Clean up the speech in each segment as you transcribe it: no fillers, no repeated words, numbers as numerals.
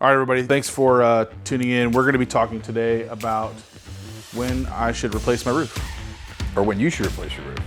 All right, everybody, thanks for tuning in. We're going to be talking today about when I should replace my roof. Or when you should replace your roof.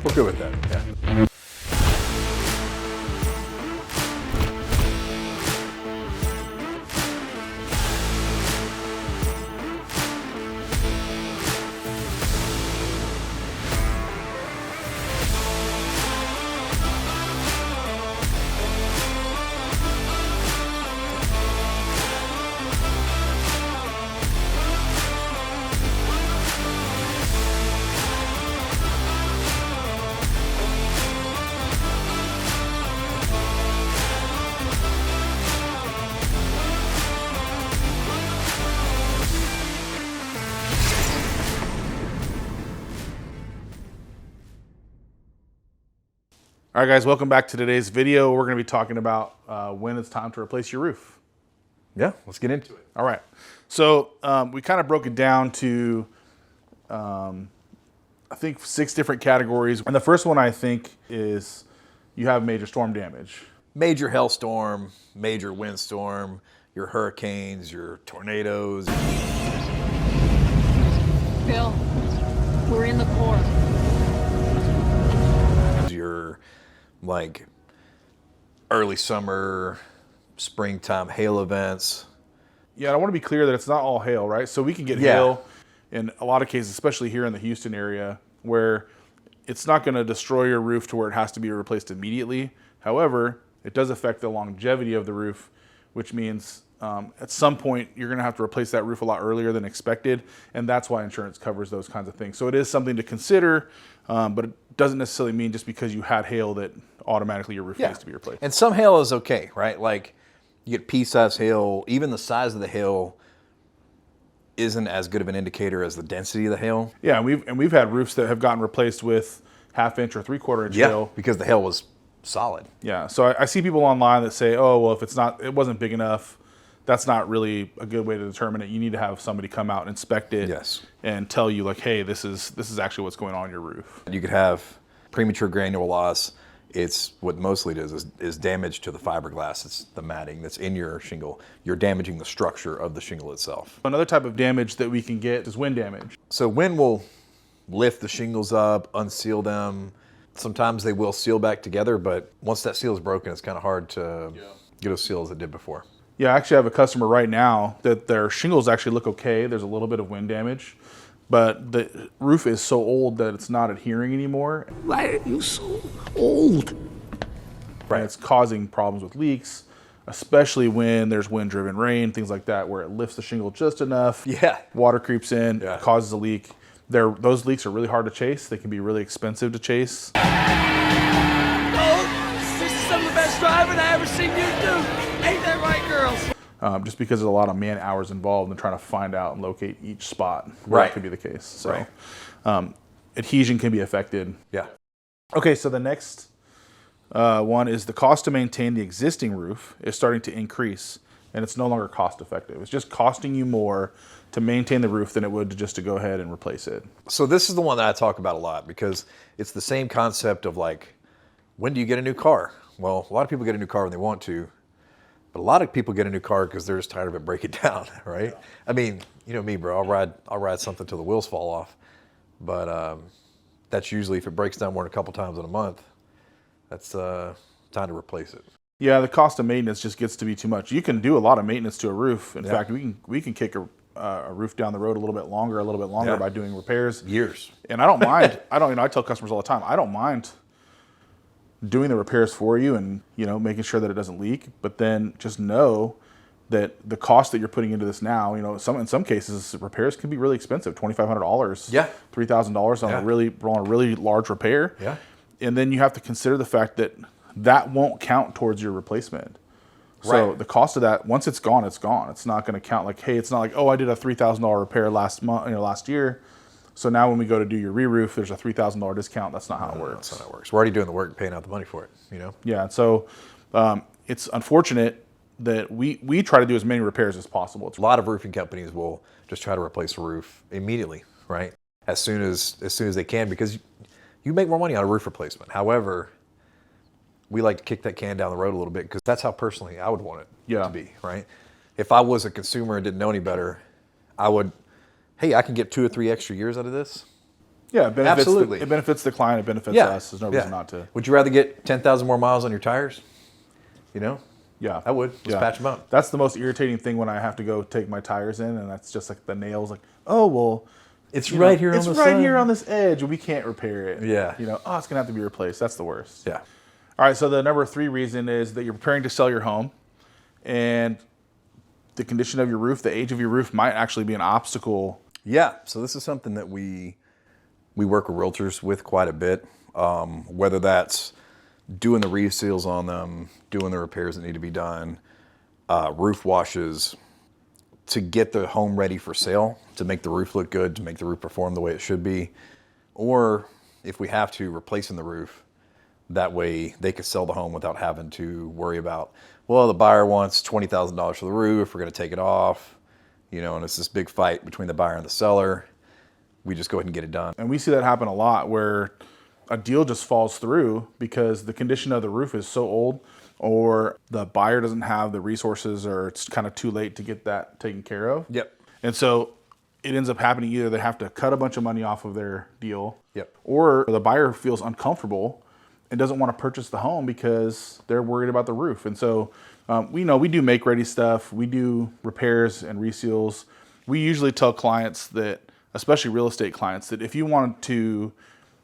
We're good with that, yeah. All right, guys, welcome back to today's video. We're going to be talking about when it's time to replace your roof. Yeah, let's get into it. All right. So we kind of broke it down to, I think, 6 different categories. And the first one, I think, is you have major storm damage. Major hailstorm, major windstorm, your hurricanes, your tornadoes. Bill, we're in the core. Your, like, early summer, springtime hail events. Yeah, I want to be clear that it's not all hail, right? So we can get Yeah. hail in a lot of cases, especially here in the Houston area, where it's not going to destroy your roof to where it has to be replaced immediately. However, it does affect the longevity of the roof, which means at some point you're going to have to replace that roof a lot earlier than expected, and that's why insurance covers those kinds of things. So it is something to consider, but it doesn't necessarily mean just because you had hail that automatically your roof needs to be replaced. And some hail is okay, right? Like, you get pea-sized hail, even the size of the hail isn't as good of an indicator as the density of the hail. Yeah, and we've had roofs that have gotten replaced with 1/2 or 3/4 inch hail. Because the hail was solid. Yeah, so I see people online that say, oh, well, if it wasn't big enough, that's not really a good way to determine it. You need to have somebody come out and inspect it and tell you, like, hey, this is actually what's going on in your roof. You could have premature granule loss. It's what mostly it is damage to the fiberglass. It's the matting that's in your shingle. You're damaging the structure of the shingle itself. Another type of damage that we can get is wind damage. So wind will lift the shingles up, unseal them. Sometimes they will seal back together, but once that seal is broken, it's kind of hard to get a seal as it did before. Yeah, I actually have a customer right now that their shingles actually look okay. There's a little bit of wind damage, but the roof is so old that it's not adhering anymore. Why are you so old? Right. And it's causing problems with leaks, especially when there's wind-driven rain, things like that, where it lifts the shingle just enough. Yeah. Water creeps in, causes a leak. Those leaks are really hard to chase. They can be really expensive to chase. Oh, this is some of the best driving I ever seen you do. Ain't that right, girls? Just because there's a lot of man hours involved in trying to find out and locate each spot where it could be the case. So adhesion can be affected. Yeah. Okay, so the next one is the cost to maintain the existing roof is starting to increase, and it's no longer cost effective. It's just costing you more to maintain the roof than it would just to go ahead and replace it. So this is the one that I talk about a lot because it's the same concept of, like, when do you get a new car? Well, a lot of people get a new car when they want to, but a lot of people get a new car because they're just tired of it breaking down, right? Yeah. I mean, you know me, bro. I'll ride something till the wheels fall off, but that's usually if it breaks down more than a couple times in a month. That's time to replace it. Yeah, the cost of maintenance just gets to be too much. You can do a lot of maintenance to a roof. In fact, we can kick a roof down the road a little bit longer by doing repairs. Years. And I don't mind. I tell customers all the time, I don't mind doing the repairs for you and, making sure that it doesn't leak. But then just know that the cost that you're putting into this now, in some cases, repairs can be really expensive, $2,500, $3,000 on a really large repair. Yeah. And then you have to consider the fact that won't count towards your replacement. So the cost of that, once it's gone, it's gone. It's not going to count like, hey, it's not like, oh, I did a $3,000 repair last year. So now when we go to do your re-roof, there's a $3,000 discount. That's not how it works. That's not how it works. We're already doing the work and paying out the money for it, Yeah, and so it's unfortunate that we try to do as many repairs as possible. A lot of roofing companies will just try to replace a roof immediately, right? As soon as they can, because you make more money on a roof replacement. However, we like to kick that can down the road a little bit because that's how personally I would want it Yeah. to be, right? If I was a consumer and didn't know any better, I would, hey, I can get 2 or 3 extra years out of this. Yeah, it benefits Absolutely. it benefits the client. It benefits Yeah. us. There's no reason not to. Would you rather get 10,000 more miles on your tires? You know? Yeah, I would. Let's patch them up. That's the most irritating thing when I have to go take my tires in, and that's just like the nails. Like, oh well, It's you right know, here on it's the right side. here on this edge. We can't repair it. Yeah. You know, oh, it's gonna have to be replaced. That's the worst. Yeah. All right. So the number 3 reason is that you're preparing to sell your home, and the condition of your roof, the age of your roof, might actually be an obstacle. Yeah. So this is something that we work with realtors with quite a bit. Whether that's doing the reseals on them, doing the repairs that need to be done, roof washes, to get the home ready for sale, to make the roof look good, to make the roof perform the way it should be, or if we have to, replacing the roof. That way they could sell the home without having to worry about, well, the buyer wants $20,000 for the roof, we're going to take it off, you know, and it's this big fight between the buyer and the seller. We just go ahead and get it done. And we see that happen a lot where a deal just falls through because the condition of the roof is so old, or the buyer doesn't have the resources, or it's kind of too late to get that taken care of. Yep. And so it ends up happening either they have to cut a bunch of money off of their deal, Yep. or the buyer feels uncomfortable and doesn't want to purchase the home because they're worried about the roof. And so we do make ready stuff. We do repairs and reseals. We usually tell clients that, especially real estate clients, that if you want to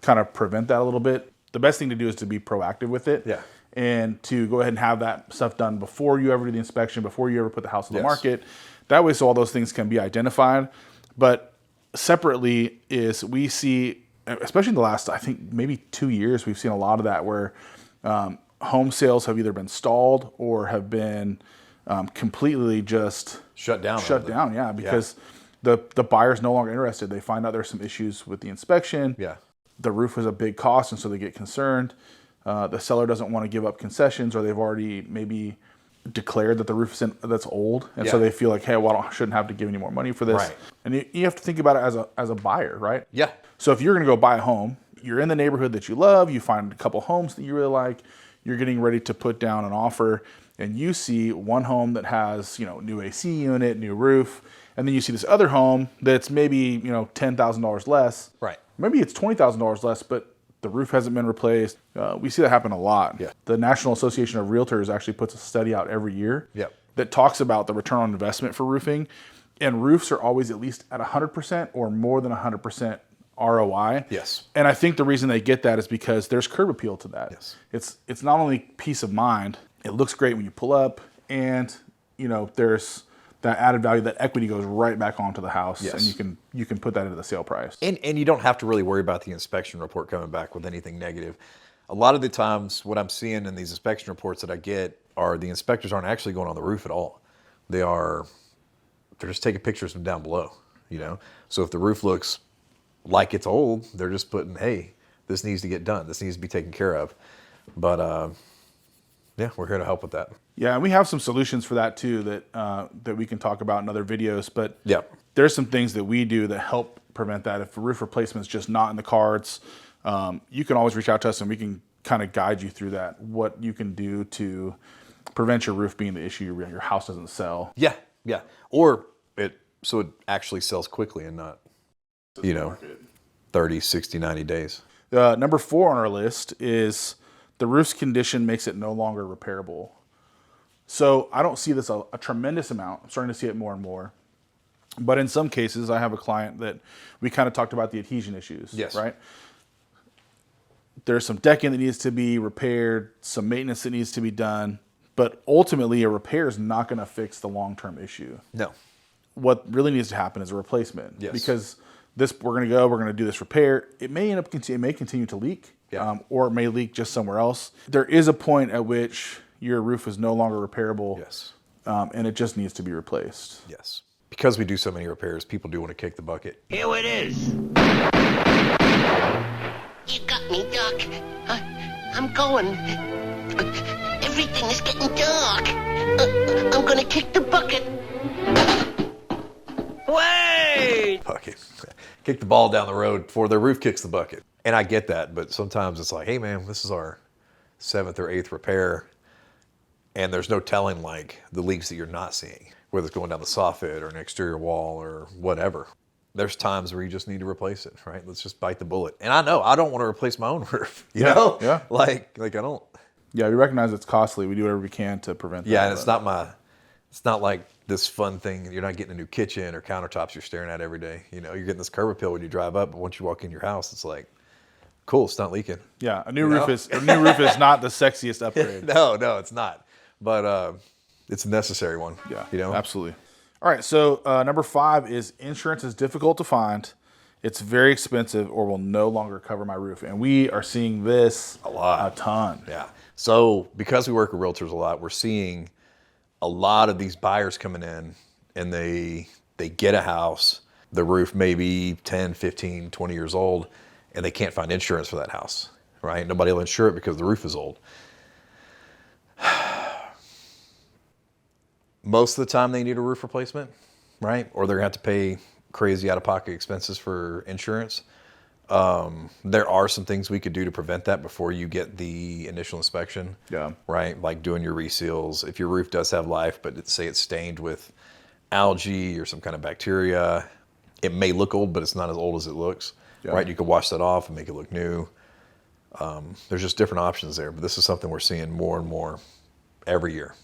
kind of prevent that a little bit, the best thing to do is to be proactive with it. Yeah. And to go ahead and have that stuff done before you ever do the inspection, before you ever put the house on the Yes. market. That way, so all those things can be identified. But separately is we see, especially in the last, I think maybe 2 years, we've seen a lot of that where home sales have either been stalled or have been completely just Shut down. Yeah, because the buyer's no longer interested. They find out there's some issues with the inspection. Yeah. The roof is a big cost, and so they get concerned. The seller doesn't want to give up concessions, or they've already maybe declared that the roof is that's old, and so Yeah. they feel like, hey, well, I shouldn't have to give any more money for this. Right. And you have to think about it as a buyer, right? Yeah. So if you're going to go buy a home, you're in the neighborhood that you love, you find a couple homes that you really like, you're getting ready to put down an offer, and you see one home that has, new AC unit, new roof, and then you see this other home that's maybe, $10,000 less. Right. Maybe it's $20,000 less, but the roof hasn't been replaced. We see that happen a lot. Yeah. The National Association of Realtors actually puts a study out every year Yep. that talks about the return on investment for roofing. And roofs are always at least at 100% or more than 100% ROI. Yes. And I think the reason they get that is because there's curb appeal to that. Yes. It's not only peace of mind, it looks great when you pull up, and there's that added value, that equity goes right back onto the house. Yes. And you can put that into the sale price. And you don't have to really worry about the inspection report coming back with anything negative. A lot of the times what I'm seeing in these inspection reports that I get are the inspectors aren't actually going on the roof at all. They're just taking pictures from down below, So if the roof looks like it's old, they're just putting, hey, this needs to get done. This needs to be taken care of. But yeah, we're here to help with that. Yeah, and we have some solutions for that too that we can talk about in other videos. But Yeah. there's some things that we do that help prevent that. If a roof replacement is just not in the cards, you can always reach out to us and we can kind of guide you through that. What you can do to prevent your roof being the issue, your house doesn't sell. Yeah, yeah. Or it actually sells quickly and not, 30, 60, 90 days. Number 4 on our list is the roof's condition makes it no longer repairable. So I don't see this a tremendous amount. I'm starting to see it more and more. But in some cases, I have a client that we kind of talked about the adhesion issues, Yes. right? There's some decking that needs to be repaired, some maintenance that needs to be done, but ultimately a repair is not going to fix the long-term issue. No. What really needs to happen is a replacement. Yes. Because we're going to do this repair. It may continue to leak, Yeah. Or it may leak just somewhere else. There is a point at which your roof is no longer repairable. Yes. And it just needs to be replaced. Yes. Because we do so many repairs, people do want to kick the bucket. Here it is. You got me, Doc. I'm going. Everything is getting dark. I'm gonna kick the bucket. Wait! Bucket. Kick the ball down the road before the roof kicks the bucket. And I get that, but sometimes it's like, hey man, this is our 7th or 8th repair, and there's no telling like the leaks that you're not seeing, whether it's going down the soffit or an exterior wall or whatever. There's times where you just need to replace it, right? Let's just bite the bullet. And I know I don't want to replace my own roof, you know? Yeah. Like I don't. Yeah, we recognize it's costly. We do whatever we can to prevent that. Yeah, and it's not like this fun thing. You're not getting a new kitchen or countertops you're staring at every day. You know, you're getting this curb appeal when you drive up, but once you walk in your house, it's like, cool, it's not leaking. Yeah, a new roof is not the sexiest upgrade. No, it's not. But it's a necessary one. Yeah, you know, absolutely. All right, so number 5 is insurance is difficult to find. It's very expensive or will no longer cover my roof. And we are seeing this a ton. Yeah. So because we work with realtors a lot, we're seeing a lot of these buyers coming in, and they get a house. The roof may be 10, 15, 20 years old, and they can't find insurance for that house, right? Nobody will insure it because the roof is old. Most of the time they need a roof replacement, right? Or they're gonna have to pay crazy out-of-pocket expenses for insurance. There are some things we could do to prevent that before you get the initial inspection. Yeah. Right? Like doing your reseals. If your roof does have life, but say it's stained with algae or some kind of bacteria, it may look old, but it's not as old as it looks. Yeah. Right? You could wash that off and make it look new. There's just different options there, but this is something we're seeing more and more every year.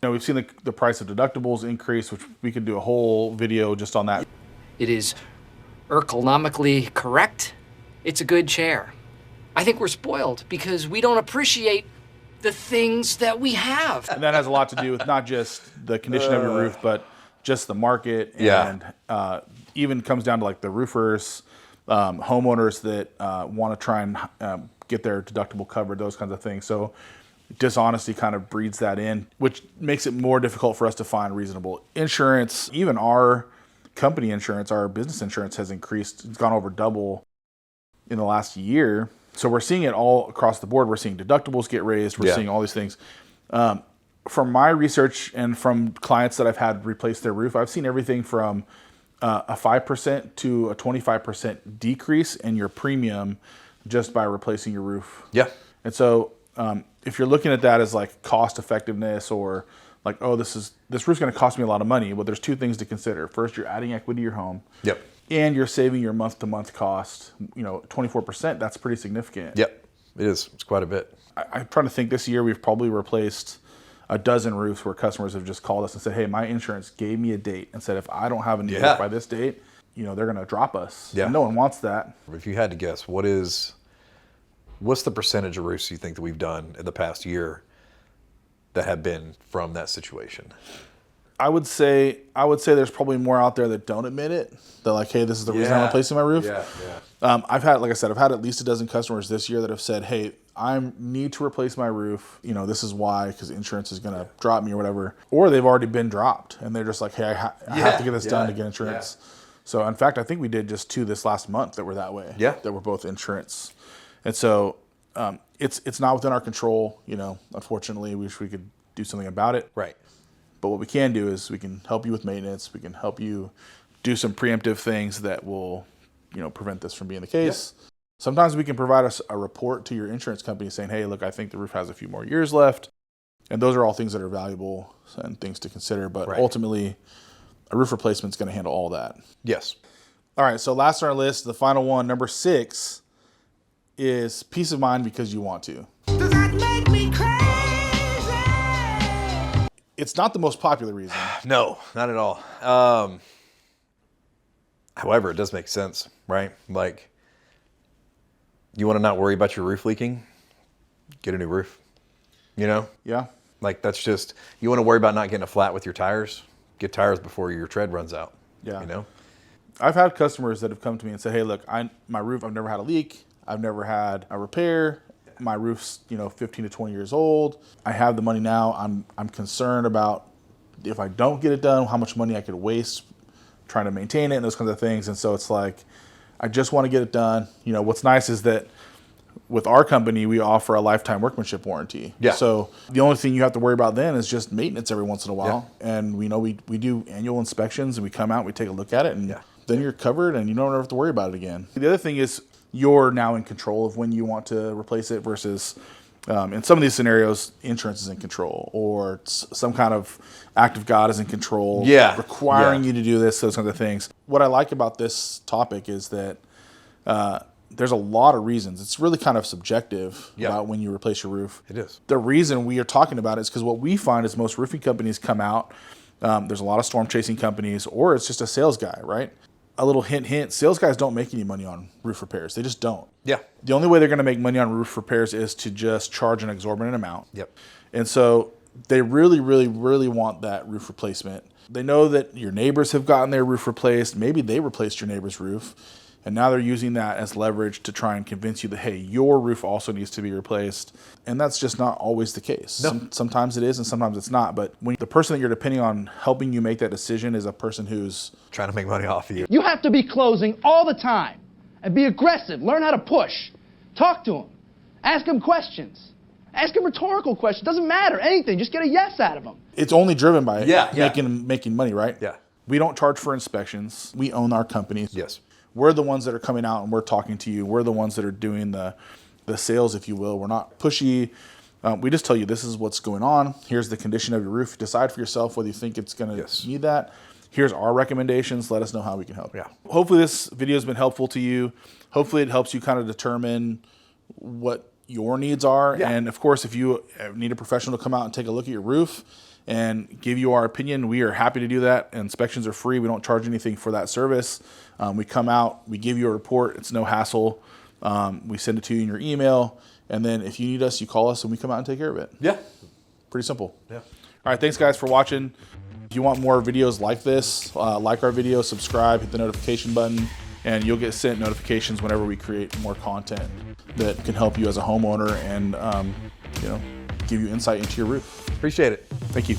You know, we've seen the price of deductibles increase, which we could do a whole video just on that. It is ergonomically correct. It's a good chair. I think we're spoiled because we don't appreciate the things that we have. And that has a lot to do with not just the condition of your roof, but just the market. And even comes down to like the roofers, homeowners that want to try and get their deductible covered, those kinds of things. So dishonesty kind of breeds that in, which makes it more difficult for us to find reasonable insurance. Even our company insurance, our business insurance has increased. It's gone over double in the last year. So we're seeing it all across the board. We're seeing deductibles get raised. We're seeing all these things. From my research and from clients that I've had replace their roof, I've seen everything from a 5% to a 25% decrease in your premium just by replacing your roof. Yeah. And so if you're looking at that as like cost effectiveness or like, oh, this roof's going to cost me a lot of money. Well, there's two things to consider. First, you're adding equity to your home. Yep. And you're saving your month-to-month cost. 24%, that's pretty significant. Yep. It is. It's quite a bit. I'm trying to think this year we've probably replaced a dozen roofs where customers have just called us and said, hey, my insurance gave me a date and said if I don't have a new roof by this date, they're going to drop us. Yeah. And no one wants that. If you had to guess, what's the percentage of roofs you think that we've done in the past year that have been from that situation? I would say there's probably more out there that don't admit it. They're like, hey, this is the reason I'm replacing my roof. Yeah. I've had at least a dozen customers this year that have said, hey, I need to replace my roof. This is why, because insurance is going to drop me or whatever. Or they've already been dropped and they're just like, hey, I have to get this done to get insurance. Yeah. So in fact, I think we did just 2 this last month that were that way. Yeah. That were both insurance. And so it's not within our control. Unfortunately, we wish we could do something about it. Right. But what we can do is we can help you with maintenance. We can help you do some preemptive things that will, prevent this from being the case. Yeah. Sometimes we can provide us a report to your insurance company saying, hey, look, I think the roof has a few more years left. And those are all things that are valuable and things to consider. But ultimately, a roof replacement is going to handle all that. Yes. All right, so last on our list, the final one, number 6, is peace of mind because you want to. Does that make me crazy? It's not the most popular reason. No, not at all. However, it does make sense, right? Like, you want to not worry about your roof leaking? Get a new roof. Yeah. Like, that's just, you want to worry about not getting a flat with your tires? Get tires before your tread runs out. Yeah. I've had customers that have come to me and said, hey, look, my roof, I've never had a leak. I've never had a repair. My roof's, 15 to 20 years old. I have the money now. I'm concerned about if I don't get it done, how much money I could waste trying to maintain it and those kinds of things. And so it's like, I just want to get it done. What's nice is that with our company, we offer a lifetime workmanship warranty. Yeah. So the only thing you have to worry about then is just maintenance every once in a while. Yeah. And we do annual inspections and we come out, we take a look at it, and then you're covered and you don't have to worry about it again. The other thing is you're now in control of when you want to replace it versus In some of these scenarios, insurance is in control, or some kind of act of God is in control, requiring you to do this, those kinds of things. What I like about this topic is that there's a lot of reasons. It's really kind of subjective about when you replace your roof. It is. The reason we are talking about it is because what we find is most roofing companies come out, there's a lot of storm chasing companies, or it's just a sales guy, right? A little hint, sales guys don't make any money on roof repairs. They just don't. Yeah. The only way they're going to make money on roof repairs is to just charge an exorbitant amount. Yep. And so they really, really, really want that roof replacement. They know that your neighbors have gotten their roof replaced. Maybe they replaced your neighbor's roof. And now they're using that as leverage to try and convince you that, hey, your roof also needs to be replaced. And that's just not always the case. No. Sometimes it is and sometimes it's not. But when the person that you're depending on helping you make that decision is a person who's trying to make money off of you. You have to be closing all the time and be aggressive. Learn how to push. Talk to them. Ask them questions. Ask them rhetorical questions. Doesn't matter. Anything. Just get a yes out of them. It's only driven by Yeah. making money, right? Yeah. We don't charge for inspections. We own our company. Yes. We're the ones that are coming out and we're talking to you. We're the ones that are doing the sales, if you will. We're not pushy. We just tell you this is what's going on. Here's the condition of your roof. Decide for yourself whether you think it's going to need that. Here's our recommendations. Let us know how we can help. Yeah. Hopefully this video has been helpful to you. Hopefully it helps you kind of determine what your needs are. Yeah. And of course, if you need a professional to come out and take a look at your roof and give you our opinion, we are happy to do that. Inspections are free. We don't charge anything for that service. We come out, we give you a report. It's no hassle. We send it to you in your email. And then if you need us, you call us and we come out and take care of it. Yeah. Pretty simple. Yeah. All right. Thanks, guys, for watching. If you want more videos like this, like our video, subscribe, hit the notification button, and you'll get sent notifications whenever we create more content that can help you as a homeowner and give you insight into your roof. Appreciate it. Thank you.